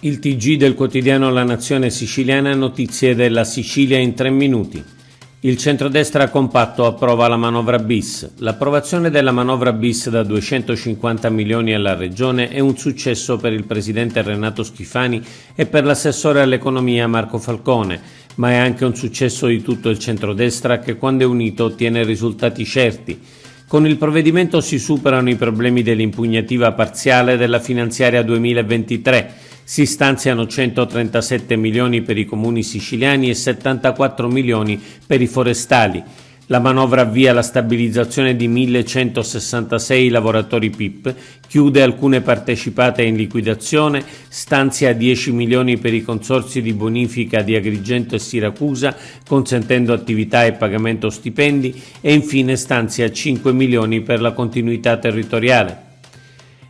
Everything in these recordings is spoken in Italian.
Il TG del quotidiano La Nazione Siciliana, notizie della Sicilia in 3 minuti. Il centrodestra compatto approva la manovra bis. L'approvazione della manovra bis da 250 milioni alla Regione è un successo per il presidente Renato Schifani e per l'assessore all'economia Marco Falcone, ma è anche un successo di tutto il centrodestra che, quando è unito, ottiene risultati certi. Con il provvedimento si superano i problemi dell'impugnativa parziale della finanziaria 2023. Si stanziano 137 milioni per i comuni siciliani e 74 milioni per i forestali. La manovra avvia la stabilizzazione di 1.166 lavoratori PIP, chiude alcune partecipate in liquidazione, stanzia 10 milioni per i consorzi di bonifica di Agrigento e Siracusa, consentendo attività e pagamento stipendi, e infine stanzia 5 milioni per la continuità territoriale.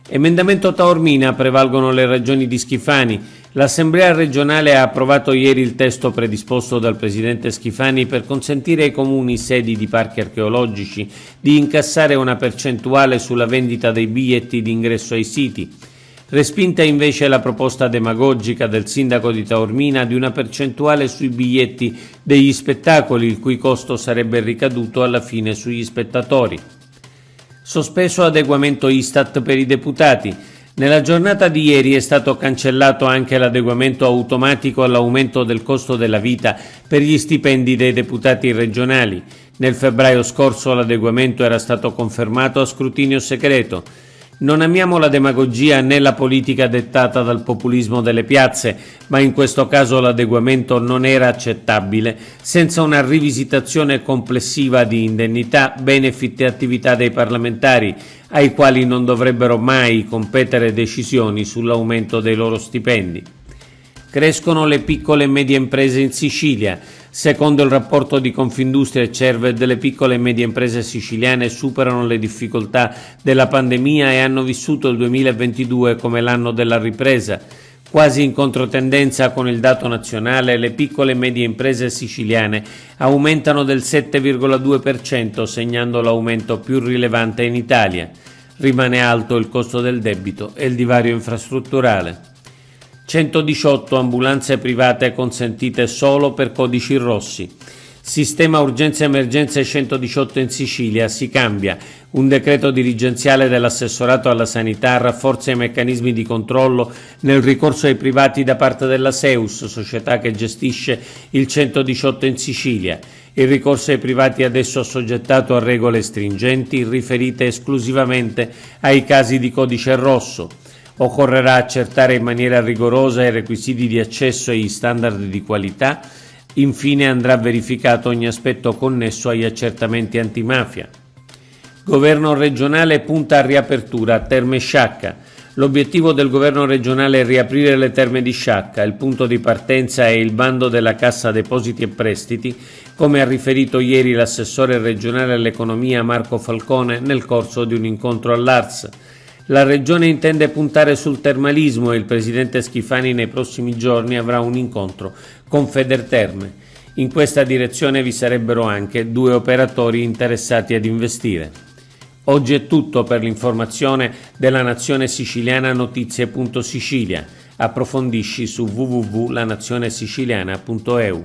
Emendamento Taormina, prevalgono le ragioni di Schifani. L'Assemblea regionale ha approvato ieri il testo predisposto dal presidente Schifani per consentire ai comuni sedi di parchi archeologici di incassare una percentuale sulla vendita dei biglietti di ingresso ai siti. Respinta invece la proposta demagogica del sindaco di Taormina di una percentuale sui biglietti degli spettacoli, il cui costo sarebbe ricaduto alla fine sugli spettatori. Sospeso adeguamento Istat per i deputati. Nella giornata di ieri è stato cancellato anche l'adeguamento automatico all'aumento del costo della vita per gli stipendi dei deputati regionali. Nel febbraio scorso l'adeguamento era stato confermato a scrutinio segreto. Non amiamo la demagogia né la politica dettata dal populismo delle piazze, ma in questo caso l'adeguamento non era accettabile senza una rivisitazione complessiva di indennità, benefit e attività dei parlamentari, ai quali non dovrebbero mai competere decisioni sull'aumento dei loro stipendi. Crescono le piccole e medie imprese in Sicilia. Secondo il rapporto di Confindustria e Cerved, le piccole e medie imprese siciliane superano le difficoltà della pandemia e hanno vissuto il 2022 come l'anno della ripresa. Quasi in controtendenza con il dato nazionale, le piccole e medie imprese siciliane aumentano del 7,2%, segnando l'aumento più rilevante in Italia. Rimane alto il costo del debito e il divario infrastrutturale. 118 ambulanze private consentite solo per codici rossi. Sistema urgenza emergenze 118 in Sicilia, si cambia. Un decreto dirigenziale dell'assessorato alla sanità rafforza i meccanismi di controllo nel ricorso ai privati da parte della Seus, società che gestisce il 118 in Sicilia. Il ricorso ai privati è adesso assoggettato a regole stringenti riferite esclusivamente ai casi di codice rosso. Occorrerà accertare in maniera rigorosa i requisiti di accesso e gli standard di qualità. Infine andrà verificato ogni aspetto connesso agli accertamenti antimafia. Governo regionale punta a riapertura a Terme Sciacca. L'obiettivo del governo regionale è riaprire le terme di Sciacca. Il punto di partenza è il bando della Cassa Depositi e Prestiti, come ha riferito ieri l'assessore regionale all'economia Marco Falcone nel corso di un incontro all'Ars. La Regione intende puntare sul termalismo e il presidente Schifani nei prossimi giorni avrà un incontro con Federterme. In questa direzione vi sarebbero anche 2 operatori interessati ad investire. Oggi è tutto per l'informazione della Nazione Siciliana notizie.sicilia. Approfondisci su www.lanazionesiciliana.eu.